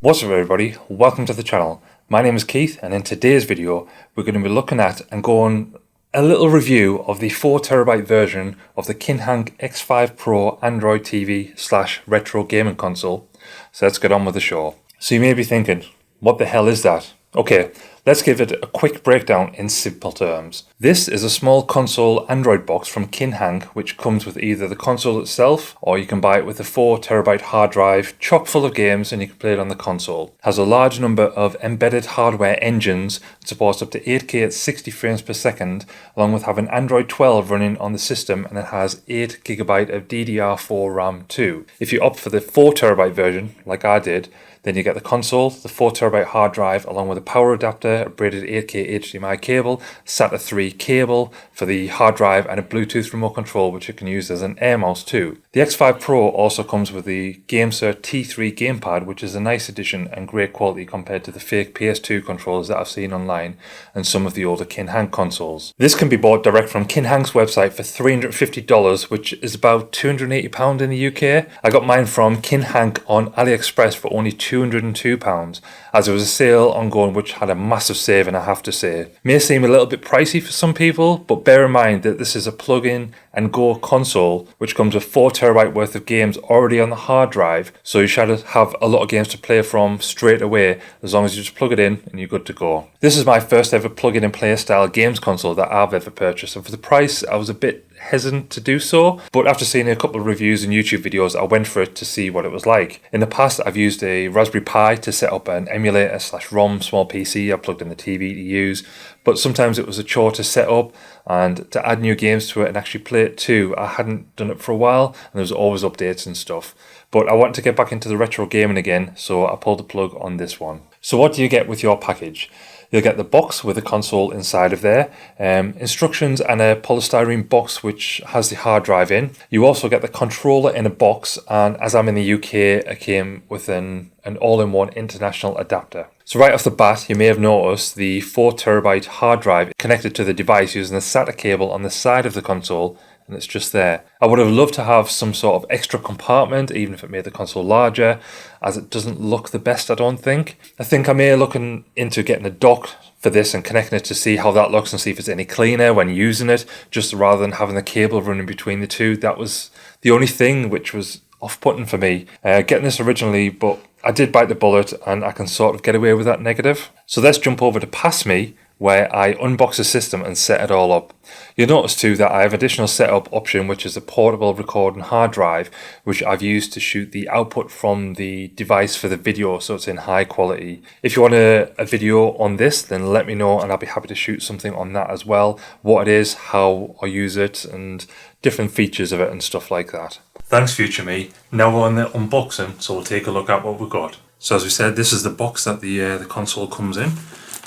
What's up everybody, welcome to the channel. My name is Keith and in today's video we're going to be looking at and going a little review of the 4TB version of the Kinhank X5 Pro Android TV / retro gaming console. So let's get on with the show. So you may be thinking, what the hell is that? Okay, let's give it a quick breakdown in simple terms. This is a small console Android box from Kinhank which comes with either the console itself or you can buy it with a 4TB hard drive chock full of games and you can play it on the console. It has a large number of embedded hardware engines, supports up to 8K at 60 frames per second, along with having Android 12 running on the system, and it has 8GB of DDR4 RAM too. If you opt for the 4TB version, like I did, then you get the console, the 4TB hard drive, along with a power adapter, a braided 8K HDMI cable, SATA 3 cable for the hard drive, and a Bluetooth remote control which you can use as an air mouse too. The X5 Pro also comes with the GameCert T3 gamepad, which is a nice addition and great quality compared to the fake PS2 controllers that I've seen online and some of the older Kinhank consoles. This can be bought direct from Kinhank's website for $350, which is about £280 in the UK. I got mine from Kinhank on AliExpress for only £202, as there was a sale ongoing which had a massive saving, I have to say. May seem a little bit pricey for some people, but bear in mind that this is a plug-in and go console which comes with 4TB worth of games already on the hard drive, so you should have a lot of games to play from straight away as long as you just plug it in and you're good to go. This is my first ever plug-in and play style games console that I've ever purchased, and for the price I was a bit hesitant to do so, but after seeing a couple of reviews and YouTube videos I went for it to see what it was like. In the past I've used a Raspberry Pi to set up an emulator / ROM small PC. I plugged in the TV to use, but sometimes it was a chore to set up and to add new games to it and actually play it too. I hadn't done it for a while and there was always updates and stuff, but I wanted to get back into the retro gaming again, so I pulled the plug on this one. So what do you get with your package? You'll get the box with the console inside of there, instructions and a polystyrene box which has the hard drive in. You also get the controller in a box, and as I'm in the UK it came with an all-in-one international adapter. So right off the bat you may have noticed the 4TB hard drive connected to the device using the SATA cable on the side of the console, and it's just there. I would have loved to have some sort of extra compartment, even if it made the console larger, as it doesn't look the best, I don't think. I think I may look into getting a dock for this and connecting it to see how that looks and see if it's any cleaner when using it, just rather than having the cable running between the two. That was the only thing which was off-putting for me getting this originally, but I did bite the bullet and I can sort of get away with that negative. So let's jump over to Past Me, where I unbox the system and set it all up. You'll notice too that I have additional setup option, which is a portable recording hard drive which I've used to shoot the output from the device for the video, so it's in high quality. If you want a video on this, then let me know and I'll be happy to shoot something on that as well. What it is, how I use it, and different features of it and stuff like that. Thanks future me. Now we're on the unboxing, so we'll take a look at what we've got. So as we said, this is the box that the console comes in.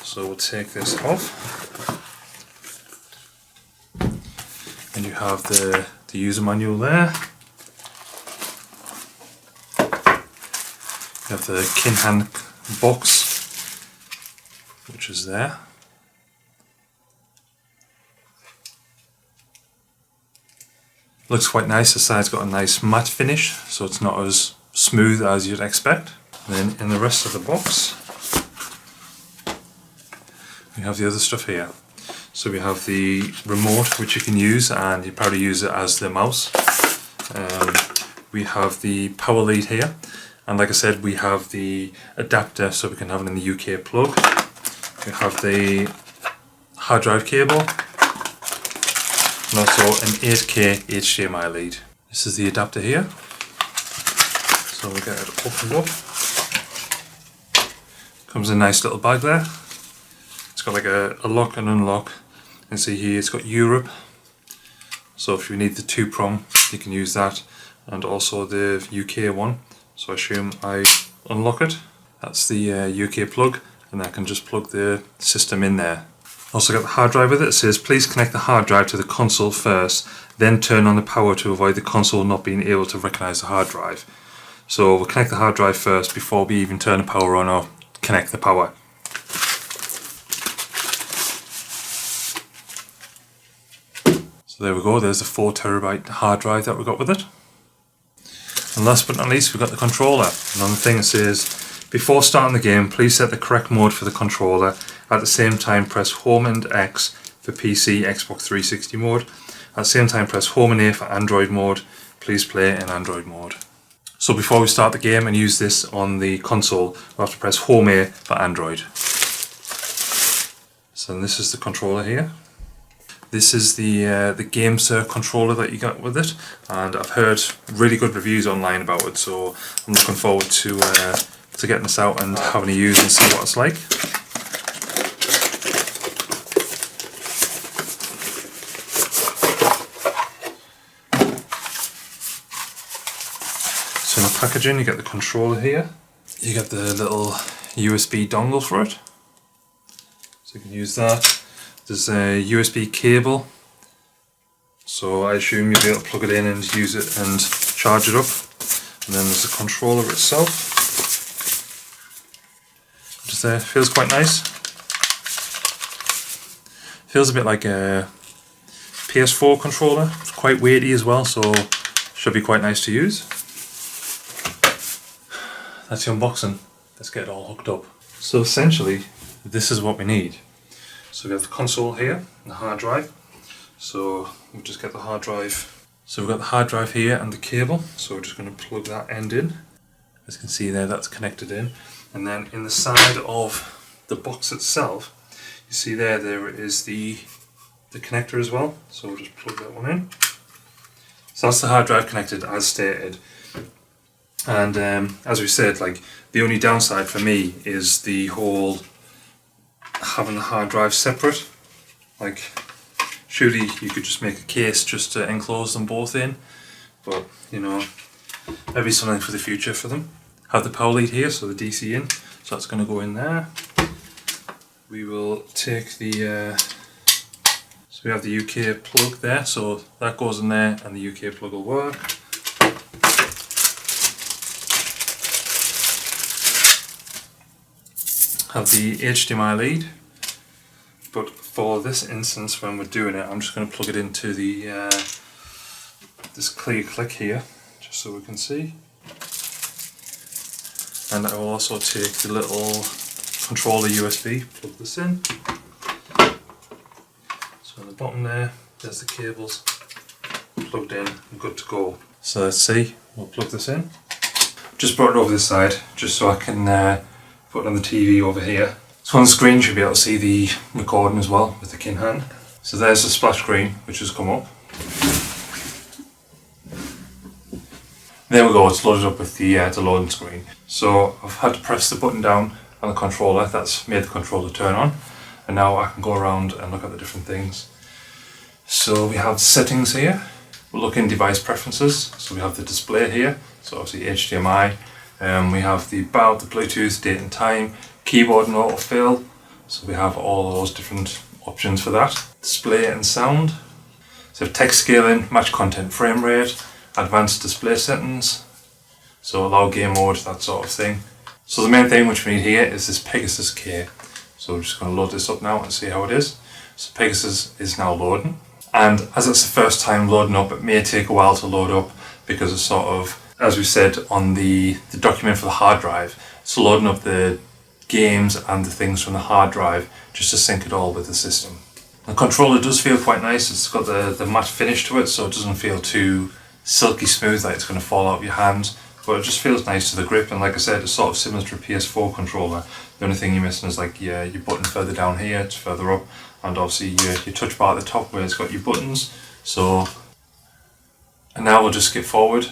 So we'll take this off, and you have the user manual there. You have the Kinhank box, which is there. Looks quite nice. The side's got a nice matte finish, so it's not as smooth as you'd expect. And then in the rest of the box we have the other stuff here. So we have the remote which you can use, and you probably use it as the mouse. We have the power lead here, and like I said, we have the adapter so we can have it in the UK plug. We have the hard drive cable and also an 8K HDMI lead. This is the adapter here. So we'll get it opened up. Comes in a nice little bag there. It's got like a lock and unlock, and see here it's got Europe, so if you need the 2-prong you can use that, and also the UK one. So I assume I unlock it. That's the UK plug, and I can just plug the system in there. Also got the hard drive with it. It says please connect the hard drive to the console first, then turn on the power to avoid the console not being able to recognize the hard drive. So we'll connect the hard drive first before we even turn the power on or connect the power. So there we go, there's the 4TB hard drive that we got with it. And last but not least, we've got the controller. And on the thing it says Before starting the game, please set the correct mode for the controller. At the same time, press Home and X for PC, Xbox 360 mode. At the same time, press Home and A for Android mode. Please play in Android mode. So before we start the game and use this on the console, we'll have to press Home A for Android. So this is the controller here. This is the GameSir controller that you got with it, and I've heard really good reviews online about it, so I'm looking forward to getting this out and having a use and see what it's like. So in the packaging you get the controller here, you get the little USB dongle for it, so you can use that. There's a USB cable, so I assume you'll be able to plug it in and use it and charge it up. And then there's the controller itself. Just there, feels quite nice. Feels a bit like a PS4 controller. It's quite weighty as well, so should be quite nice to use. That's the unboxing. Let's get it all hooked up. So essentially, this is what we need. So we have the console here, and the hard drive. So we'll just get the hard drive. So we've got the hard drive here and the cable. So we're just going to plug that end in. As you can see there, that's connected in. And then in the side of the box itself, you see there is the connector as well. So we'll just plug that one in. So that's the hard drive connected as stated. And as we said, like, the only downside for me is the whole having the hard drive separate. Like, surely you could just make a case just to enclose them both in, but you know, maybe something for the future for them. Have the power lead here, so the DC in, so that's going to go in there. We will take the so we have the UK plug there, so that goes in there and the UK plug will work. Have the HDMI lead, but for this instance when we're doing it, I'm just going to plug it into the this clear click here, just so we can see. And I will also take the little controller USB, plug this in. So on the bottom there's the cables plugged in and good to go. So let's see, we'll plug this in. Just brought it over this side, just so I can put it on the TV over here. So on the screen you should be able to see the recording as well with the Kinhank. So there's the splash screen which has come up. There we go, it's loaded up with the loading screen. So I've had to press the button down on the controller, that's made the controller turn on. And now I can go around and look at the different things. So we have settings here. We'll look in device preferences. So we have the display here, so obviously HDMI. We have the Bluetooth, date and time, keyboard and autofill. So we have all those different options for that. Display and sound. So text scaling, match content frame rate, advanced display settings. So allow game mode, that sort of thing. So the main thing which we need here is this Pegasus key. So we're just going to load this up now and see how it is. So Pegasus is now loading. And as it's the first time loading up, it may take a while to load up because it's sort of, as we said on the document for the hard drive, it's loading up the games and the things from the hard drive just to sync it all with the system. The controller does feel quite nice. It's got the matte finish to it, so it doesn't feel too silky smooth like it's going to fall out of your hand, but it just feels nice to the grip. And like I said, it's sort of similar to a PS4 controller. The only thing you're missing is like your button further down here, it's further up, and obviously your touch bar at the top where it's got your buttons. So, and now we'll just skip forward.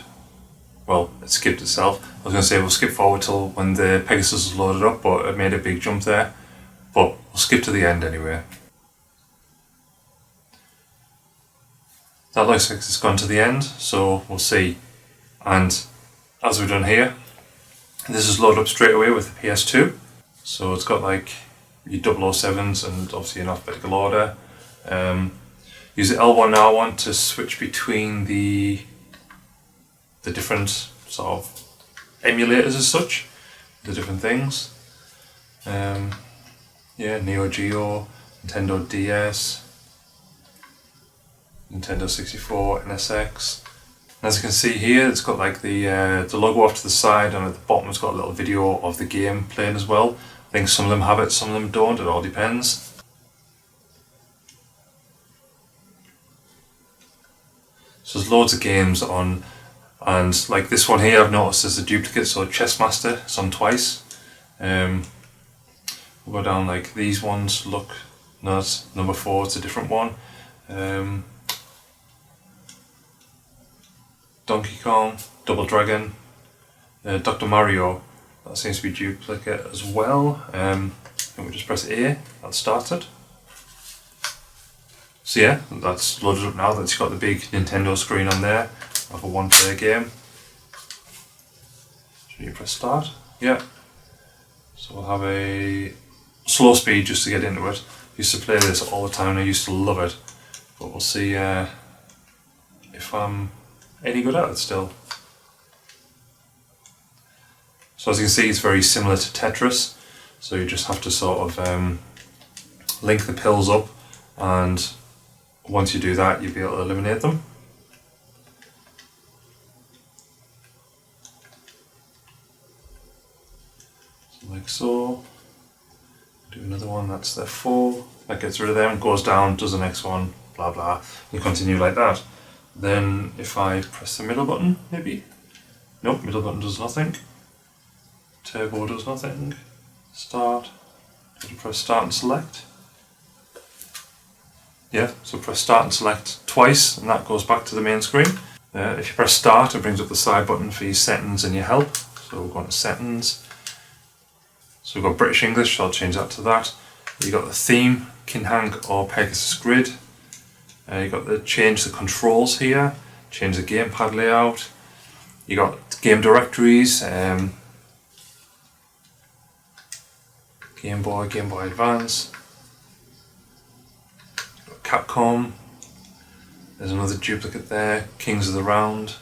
Well, it skipped itself. I was going to say we'll skip forward till when the Pegasus is loaded up, but it made a big jump there. But we'll skip to the end anyway. That looks like it's gone to the end, so we'll see. And as we've done here, this is loaded up straight away with the PS2. So it's got like your 007s and obviously in alphabetical order. Use the L1 and R1 to switch between the different sort of emulators as such, the different things. Yeah, Neo Geo, Nintendo DS, Nintendo 64, NSX. As you can see here, it's got like the logo off to the side, and at the bottom it's got a little video of the game playing as well. I think some of them have it, some of them don't, it all depends. So there's loads of games on, and like this one here I've noticed is a duplicate, so Chessmaster, it's on twice. We'll go down like these ones, look, no, that's number 4, it's a different one. Donkey Kong, Double Dragon, Dr. Mario, that seems to be duplicate as well. And we just press A, that starts it. So yeah, that's loaded up now, that's got the big Nintendo screen on there of a one-player game. So you press start, yeah. So we'll have a slow speed just to get into it. I used to play this all the time, I used to love it. But we'll see if I'm any good at it still. So as you can see, it's very similar to Tetris. So you just have to sort of link the pills up, and once you do that, you'll be able to eliminate them. So like so. Do another one, that's there 4. That gets rid of them, goes down, does the next one, blah blah. You continue like that. Then if I press the middle button, maybe? Nope, middle button does nothing. Turbo does nothing. Start. You press start and select. Yeah, so press start and select twice, and that goes back to the main screen. If you press start, it brings up the side button for your settings and your help. So we're going to settings. So we've got British English, so I'll change that to that. You've got the theme, Kinhank or Pegasus Grid. You've got the change the controls here, change the gamepad layout. You got game directories, Game Boy, Game Boy Advance. Capcom, there's another duplicate there, Kings of the Round,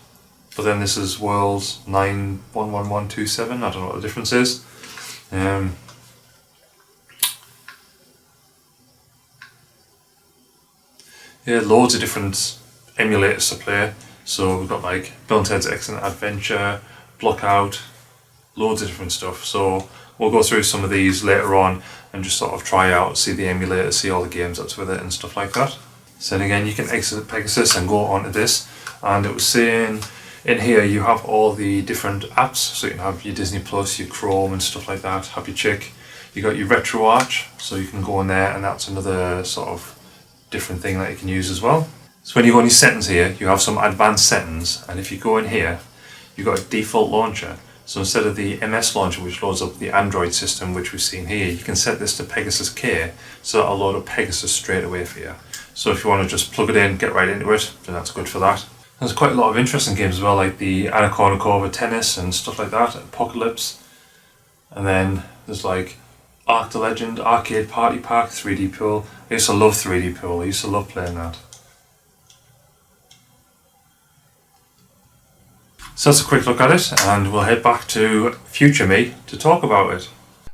but then this is Worlds 911127, I don't know what the difference is. Yeah, loads of different emulators to play, so we've got like Bill and Ted's Excellent Adventure, Blockout, loads of different stuff, so we'll go through some of these later on and just sort of try out, see the emulator, see all the games that's with it and stuff like that. So then again, you can exit Pegasus and go onto this, and it was saying in here you have all the different apps, so you can have your Disney Plus, your Chrome and stuff like that, have your Chick. You got your RetroArch, so you can go in there, and that's another sort of different thing that you can use as well. So when you go in your settings here, you have some advanced settings, and if you go in here, you've got a default launcher. So instead of the MS launcher, which loads up the Android system, which we've seen here, you can set this to Pegasus K, so that'll load up Pegasus straight away for you. So if you want to just plug it in, get right into it, then that's good for that. There's quite a lot of interesting games as well, like the Anna Kournikova tennis and stuff like that, Apocalypse. And then there's like Arc the Legend, Arcade Party Pack, 3D Pool. I used to love 3D Pool, I used to love playing that. So that's a quick look at it, and we'll head back to future me to talk about it.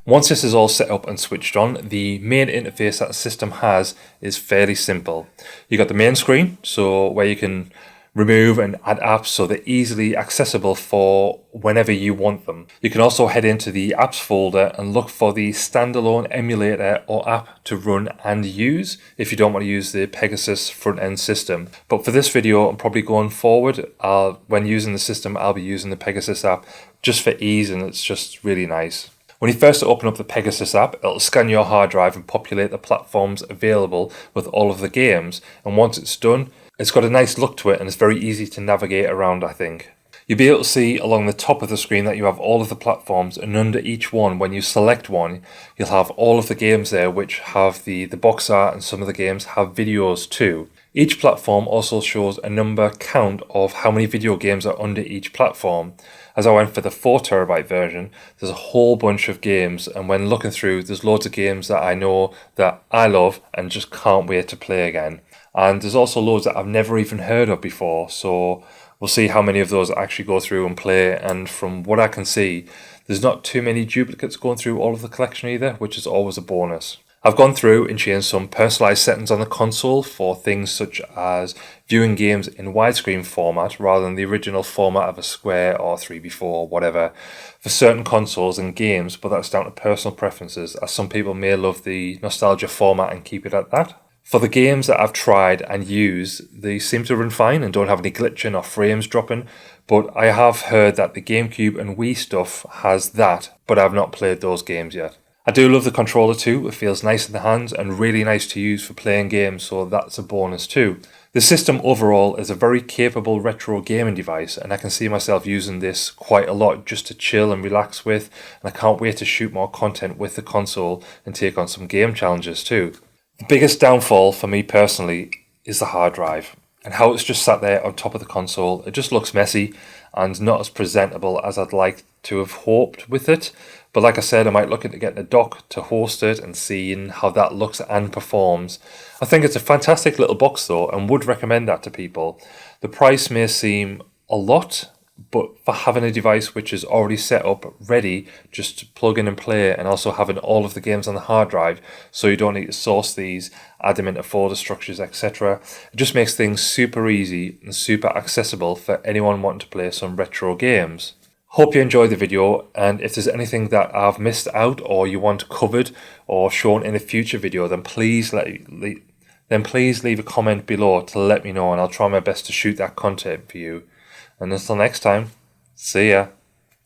Once this is all set up and switched on, the main interface that the system has is fairly simple. You got the main screen, so where you can remove and add apps so they're easily accessible for whenever you want them. You can also head into the apps folder and look for the standalone emulator or app to run and use if you don't want to use the Pegasus front-end system. But for this video, I'm probably going forward, when using the system, I'll be using the Pegasus app just for ease, and it's just really nice. When you first open up the Pegasus app, it'll scan your hard drive and populate the platforms available with all of the games, and once it's done, it's got a nice look to it and it's very easy to navigate around, I think. You'll be able to see along the top of the screen that you have all of the platforms, and under each one, when you select one, you'll have all of the games there which have the box art, and some of the games have videos too. Each platform also shows a number count of how many video games are under each platform. As I went for the 4TB version, there's a whole bunch of games, and when looking through, there's loads of games that I know that I love and just can't wait to play again. And there's also loads that I've never even heard of before, so we'll see how many of those I actually go through and play. And from what I can see, there's not too many duplicates going through all of the collection either, which is always a bonus. I've gone through and changed some personalized settings on the console for things such as viewing games in widescreen format rather than the original format of a square or 3x4 or whatever for certain consoles and games, but that's down to personal preferences, as some people may love the nostalgia format and keep it at that. For the games that I've tried and used, they seem to run fine and don't have any glitching or frames dropping, but I have heard that the GameCube and Wii stuff has that, but I've not played those games yet. I do love the controller too. It feels nice in the hands and really nice to use for playing games, so that's a bonus too. The system overall is a very capable retro gaming device, and I can see myself using this quite a lot just to chill and relax with, and I can't wait to shoot more content with the console and take on some game challenges too. The biggest downfall for me personally is the hard drive and how it's just sat there on top of the console. It just looks messy and not as presentable as I'd like to have hoped with it. But like I said, I might look into getting a dock to host it and seeing how that looks and performs. I think it's a fantastic little box though, and would recommend that to people. The price may seem a lot, but for having a device which is already set up, ready, just to plug in and play, and also having all of the games on the hard drive, so you don't need to source these, add them into folder structures, etc. It just makes things super easy and super accessible for anyone wanting to play some retro games. Hope you enjoyed the video, and if there's anything that I've missed out or you want covered or shown in a future video, then please leave a comment below to let me know, and I'll try my best to shoot that content for you. And until next time, see ya.